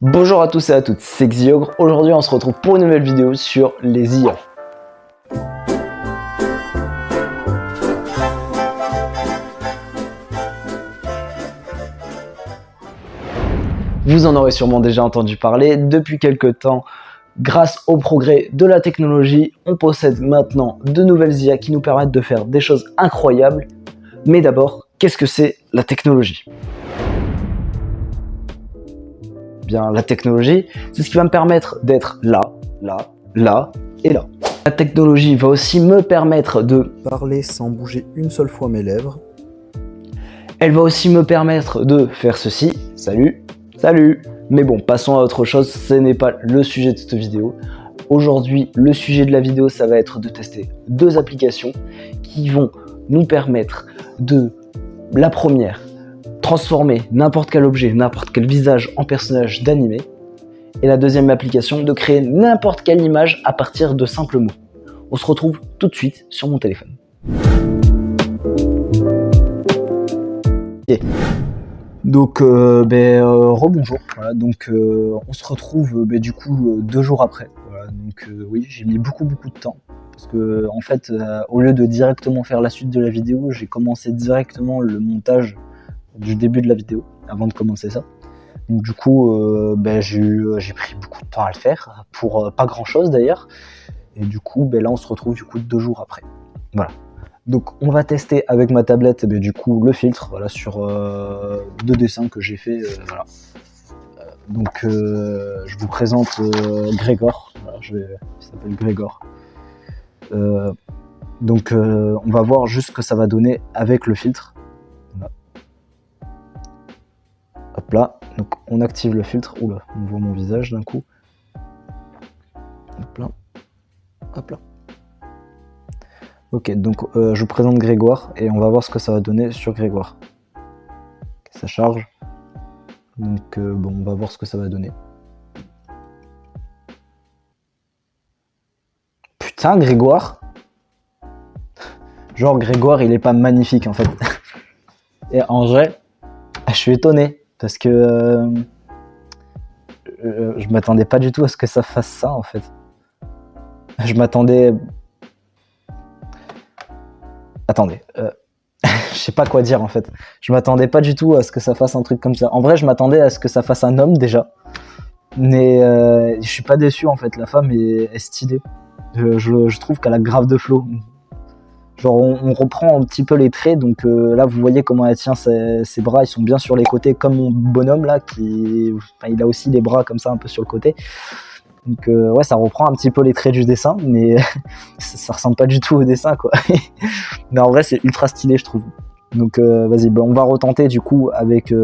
Bonjour à tous et à toutes, c'est Xiogre. Aujourd'hui on se retrouve pour une nouvelle vidéo sur les IA. Vous en aurez sûrement déjà entendu parler depuis quelques temps. Grâce au progrès de la technologie, on possède maintenant de nouvelles IA qui nous permettent de faire des choses incroyables. Mais d'abord, qu'est-ce que c'est la technologie ? Bien, la technologie, c'est ce qui va me permettre d'être là et là. La technologie va aussi me permettre de parler sans bouger une seule fois mes lèvres. Elle va aussi me permettre de faire ceci. Salut. Mais bon, passons à autre chose, ce n'est pas le sujet de cette vidéo. Aujourd'hui, le sujet de la vidéo, ça va être de tester deux applications qui vont nous permettre de, la première, transformer n'importe quel objet, n'importe quel visage en personnage d'animé. Et la deuxième application, de créer n'importe quelle image à partir de simples mots. On se retrouve tout de suite sur mon téléphone. Okay. Donc, rebonjour. Voilà, donc, on se retrouve du coup 2 jours après. Voilà, donc, oui, j'ai mis beaucoup de temps. Parce que, en fait, au lieu de directement faire la suite de la vidéo, j'ai commencé directement le montage du début de la vidéo avant de commencer ça. Donc du coup, j'ai pris beaucoup de temps à le faire, pour pas grand chose d'ailleurs. Et du coup, là on se retrouve du coup 2 jours après. Voilà. Donc on va tester avec ma tablette du coup le filtre, voilà, sur 2 dessins que j'ai fait. Voilà. Donc je vous présente Grégor. Voilà, il s'appelle Grégor. Donc on va voir juste ce que ça va donner avec le filtre. Voilà. Hop là. Donc on active le filtre, oula, on voit mon visage d'un coup. Hop là. Hop là. Ok, donc je vous présente Grégoire et on va voir ce que ça va donner sur Grégoire. Ça charge. Donc bon, on va voir ce que ça va donner. Putain, Grégoire. Genre Grégoire, il est pas magnifique en fait. Et en vrai, je suis étonné. Parce que je m'attendais pas du tout à ce que ça fasse ça en fait. Je m'attendais... Attendez, je sais pas quoi dire en fait. Je m'attendais pas du tout à ce que ça fasse un truc comme ça. En vrai, je m'attendais à ce que ça fasse un homme déjà. Mais je suis pas déçu en fait, la femme est stylée. Je trouve qu'elle a grave de flow. Genre on reprend un petit peu les traits, donc là vous voyez comment elle tient ses bras, ils sont bien sur les côtés, comme mon bonhomme là, il a aussi des bras comme ça un peu sur le côté. Donc ouais, ça reprend un petit peu les traits du dessin, mais ça ressemble pas du tout au dessin quoi. Mais en vrai c'est ultra stylé je trouve. Donc vas-y, on va retenter du coup avec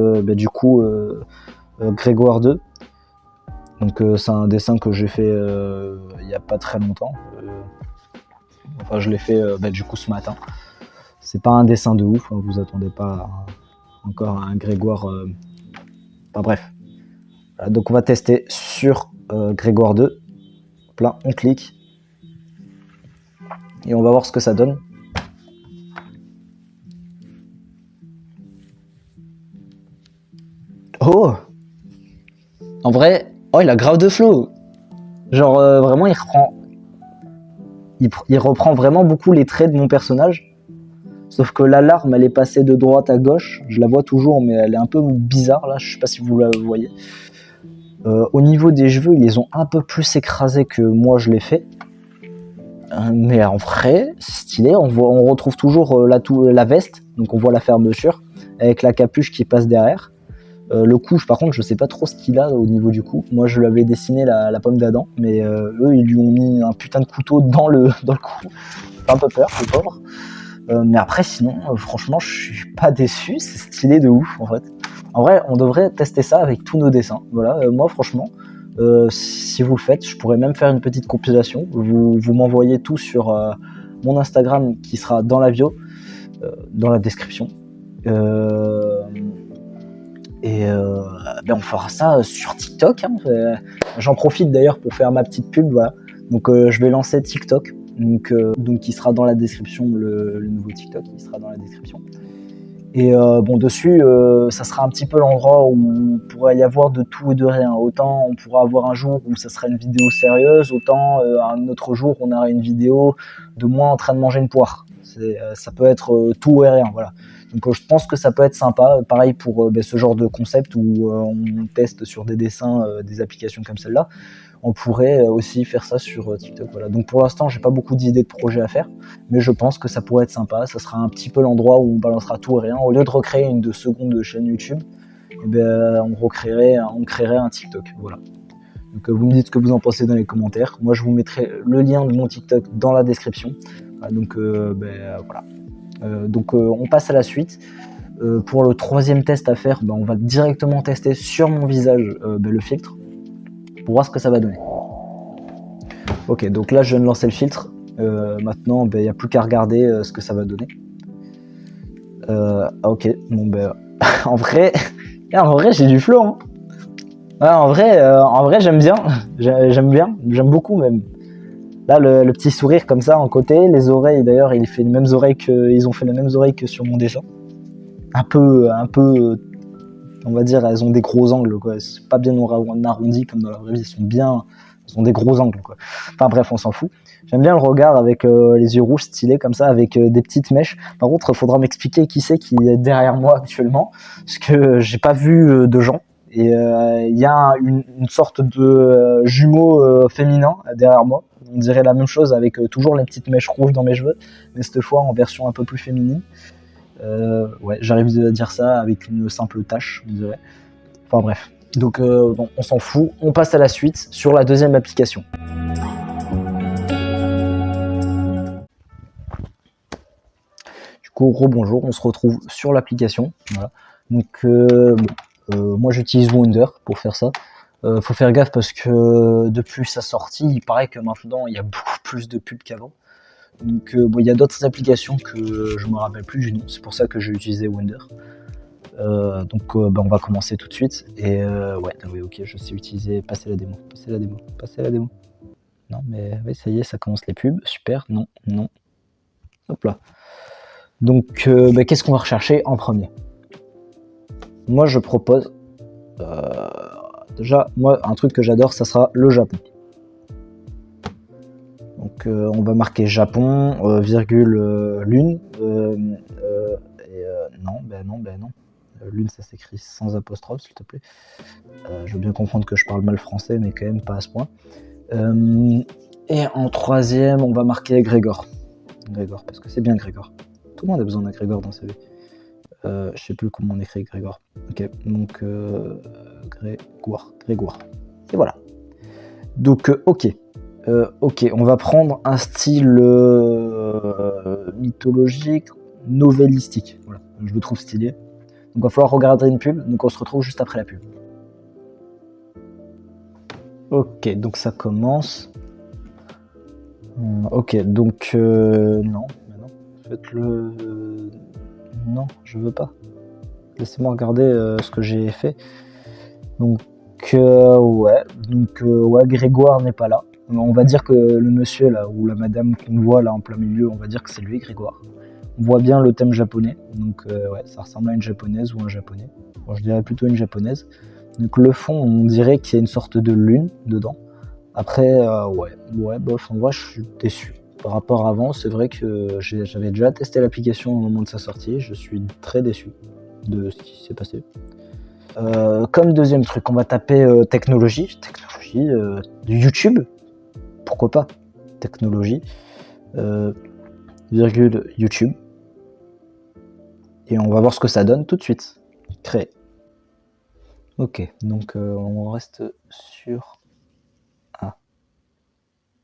Grégoire 2. Donc c'est un dessin que j'ai fait il y a pas très longtemps. Enfin, je l'ai fait du coup ce matin. C'est pas un dessin de ouf, hein, vous attendez pas encore à un Grégoire. Enfin bref. Voilà, donc on va tester sur Grégoire 2. Hop là, on clique. Et on va voir ce que ça donne. Oh! En vrai, oh il a grave de flow. Genre vraiment il reprend vraiment beaucoup les traits de mon personnage. Sauf que la larme, elle est passée de droite à gauche. Je la vois toujours, mais elle est un peu bizarre, là. Je sais pas si vous la voyez. Au niveau des cheveux, ils les ont un peu plus écrasés que moi, je l'ai fait. Mais en vrai, c'est stylé. On retrouve toujours la veste. Donc on voit la fermeture. Avec la capuche qui passe derrière. Le cou, par contre, je sais pas trop ce qu'il a au niveau du cou. Moi, je lui avais dessiné la pomme d'Adam, mais eux, ils lui ont mis un putain de couteau dans le cou. J'ai un peu peur, le pauvre. Mais après, sinon, franchement, je suis pas déçu. C'est stylé de ouf, en fait. En vrai, on devrait tester ça avec tous nos dessins. Voilà, moi, franchement, si vous le faites, je pourrais même faire une petite compilation. Vous m'envoyez tout sur mon Instagram qui sera dans la bio, dans la description. On fera ça sur TikTok. Hein. J'en profite d'ailleurs pour faire ma petite pub. Voilà. Donc je vais lancer TikTok. Donc qui sera dans la description, le nouveau TikTok, qui sera dans la description. Et bon, dessus, ça sera un petit peu l'endroit où il pourrait y avoir de tout et de rien. Autant on pourra avoir un jour où ça sera une vidéo sérieuse, autant un autre jour on aura une vidéo de moi en train de manger une poire. Ça peut être tout et rien, voilà. Donc je pense que ça peut être sympa. Pareil pour ce genre de concept où on teste sur des dessins des applications comme celle-là. On pourrait aussi faire ça sur TikTok. Voilà. Donc pour l'instant, j'ai pas beaucoup d'idées de projets à faire, mais je pense que ça pourrait être sympa. Ça sera un petit peu l'endroit où on balancera tout et rien. Au lieu de recréer une de seconde chaîne YouTube, eh ben, on créerait un TikTok. Voilà. Donc vous me dites ce que vous en pensez dans les commentaires. Moi, je vous mettrai le lien de mon TikTok dans la description. Donc voilà. Donc on passe à la suite. Pour le troisième test à faire, on va directement tester sur mon visage le filtre pour voir ce que ça va donner. Ok, donc là je viens de lancer le filtre. Maintenant, il n'y a plus qu'à regarder ce que ça va donner. Ok, bon en vrai, j'ai du flow. Hein. Ouais, en vrai j'aime bien, j'aime beaucoup même. Là le petit sourire comme ça en côté, les oreilles d'ailleurs, ils ont fait les mêmes oreilles que sur mon dessin. Un peu, on va dire, elles ont des gros angles, quoi. C'est pas bien arrondi comme dans la vraie vie, elles ont des gros angles, quoi. Enfin bref, on s'en fout. J'aime bien le regard avec les yeux rouges stylés comme ça, avec des petites mèches. Par contre, il faudra m'expliquer qui c'est qui est derrière moi actuellement, parce que j'ai pas vu de gens. Et il y a une sorte de jumeau féminin derrière moi. On dirait la même chose avec toujours les petites mèches rouges dans mes cheveux, mais cette fois en version un peu plus féminine. Ouais, j'arrive à dire ça avec une simple tâche, on dirait. Enfin bref. Donc bon, on s'en fout. On passe à la suite sur la deuxième application. Du coup, rebonjour, on se retrouve sur l'application. Voilà. Donc moi j'utilise Wonder pour faire ça. Faut faire gaffe parce que depuis sa sortie, il paraît que maintenant il y a beaucoup plus de pubs qu'avant. Donc il y a d'autres applications que je me rappelle plus du nom, c'est pour ça que j'ai utilisé Wonder. Donc on va commencer tout de suite. Et ouais, ok, je sais utiliser. Passer la démo. Non, mais oui, ça y est, ça commence les pubs. Super, non. Hop là. Donc qu'est-ce qu'on va rechercher en premier? Moi je propose déjà, moi un truc que j'adore, ça sera le Japon. Donc on va marquer Japon, virgule lune. Non. Lune, ça s'écrit sans apostrophe, s'il te plaît. Je veux bien comprendre que je parle mal français, mais quand même pas à ce point. Et en troisième, on va marquer Grégor. Grégor, parce que c'est bien Grégor. Tout le monde a besoin d'un Grégor dans sa vie. Je sais plus comment on écrit Grégor. Ok, donc Grégoire. Et voilà. Donc ok. Ok, on va prendre un style mythologique, novellistique. Voilà, je le trouve stylé. Donc il va falloir regarder une pub, donc on se retrouve juste après la pub. Ok, donc ça commence. Ok, donc non. Faites-le. Non, je veux pas. Laissez-moi regarder ce que j'ai fait. Donc ouais, Grégoire n'est pas là. On va dire que le monsieur là, ou la madame qu'on voit là en plein milieu, on va dire que c'est lui, Grégoire. On voit bien le thème japonais, donc ouais, ça ressemble à une japonaise ou un japonais. Bon, je dirais plutôt une japonaise. Donc le fond, on dirait qu'il y a une sorte de lune dedans. Après, ouais, bof, en vrai, je suis déçu. Par rapport à avant, c'est vrai que j'avais déjà testé l'application au moment de sa sortie. Je suis très déçu de ce qui s'est passé. Comme deuxième truc, on va taper technologie de YouTube. Pourquoi pas? Technologie, virgule YouTube. Et on va voir ce que ça donne tout de suite. Créer. Ok, donc on reste sur...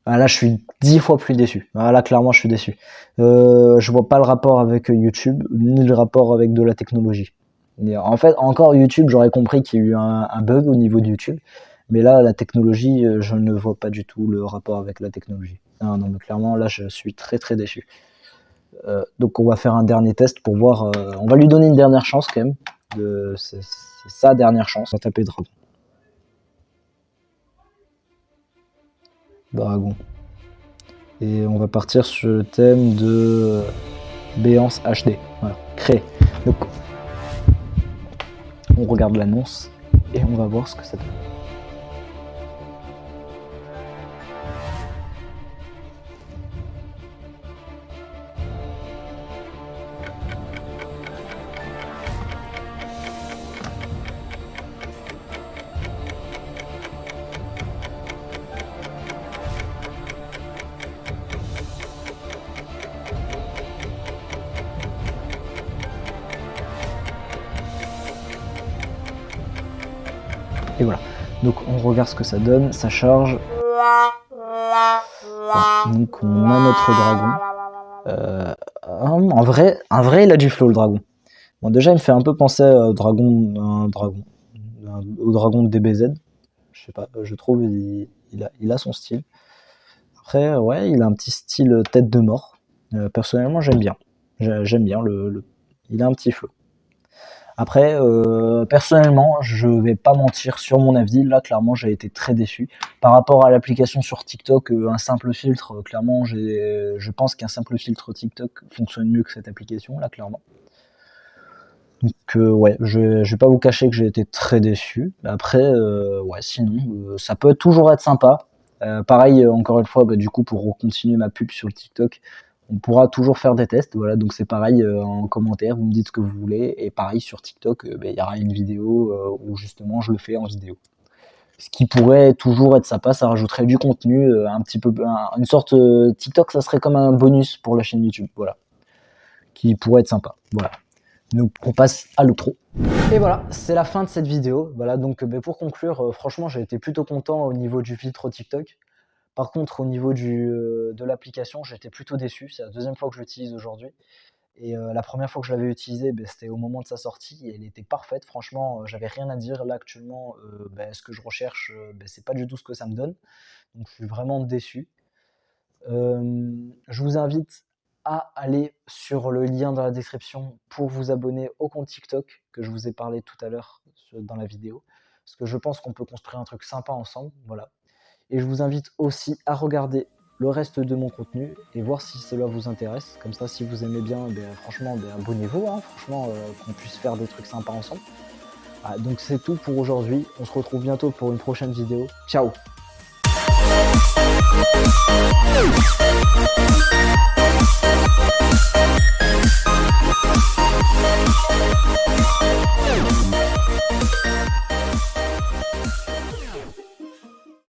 Ah là, je suis 10 fois plus déçu. Ah là, clairement, je suis déçu. Je vois pas le rapport avec YouTube, ni le rapport avec de la technologie. Et en fait, encore YouTube, j'aurais compris qu'il y a eu un bug au niveau de YouTube. Mais là, la technologie, je ne vois pas du tout le rapport avec la technologie. Non, mais clairement, là, je suis très très déçu. Donc on va faire un dernier test pour voir. On va lui donner une dernière chance quand même. C'est sa dernière chance. On va taper Dragon. Et on va partir sur le thème de Béance HD. Voilà, créer. Donc On regarde l'annonce et on va voir ce que ça donne. Et voilà, donc on regarde ce que ça donne, ça charge. Voilà. Donc on a notre dragon. En vrai, il a du flow le dragon. Bon, déjà il me fait un peu penser au dragon de DBZ. Je sais pas, je trouve il a son style. Après, ouais, il a un petit style tête de mort. Personnellement, j'aime bien. J'aime bien il a un petit flow. Après, personnellement, je vais pas mentir sur mon avis. Là, clairement, j'ai été très déçu. Par rapport à l'application sur TikTok, un simple filtre, clairement, je pense qu'un simple filtre TikTok fonctionne mieux que cette application, là, clairement. Donc, ouais, je vais pas vous cacher que j'ai été très déçu. Après, ouais, sinon, ça peut toujours être sympa. Pareil, encore une fois, du coup, pour continuer ma pub sur le TikTok, on pourra toujours faire des tests, voilà, donc c'est pareil en commentaire, vous me dites ce que vous voulez, et pareil sur TikTok, il y aura une vidéo où justement je le fais en vidéo. Ce qui pourrait toujours être sympa, ça rajouterait du contenu, un petit peu, une sorte TikTok, ça serait comme un bonus pour la chaîne YouTube, voilà, qui pourrait être sympa, voilà. Donc on passe à l'outro. Et voilà, c'est la fin de cette vidéo, voilà, donc pour conclure, franchement j'ai été plutôt content au niveau du filtre TikTok. Par contre, au niveau de l'application, j'étais plutôt déçu. C'est la deuxième fois que je l'utilise aujourd'hui. Et la première fois que je l'avais utilisé, c'était au moment de sa sortie et elle était parfaite. Franchement, j'avais rien à dire. Là, actuellement, ce que je recherche, c'est pas du tout ce que ça me donne. Donc, je suis vraiment déçu. Je vous invite à aller sur le lien dans la description pour vous abonner au compte TikTok que je vous ai parlé tout à l'heure dans la vidéo. Parce que je pense qu'on peut construire un truc sympa ensemble. Voilà. Et je vous invite aussi à regarder le reste de mon contenu et voir si cela vous intéresse. Comme ça, si vous aimez bien, franchement, abonnez-vous. Franchement, qu'on puisse faire des trucs sympas ensemble. Voilà, donc c'est tout pour aujourd'hui. On se retrouve bientôt pour une prochaine vidéo. Ciao!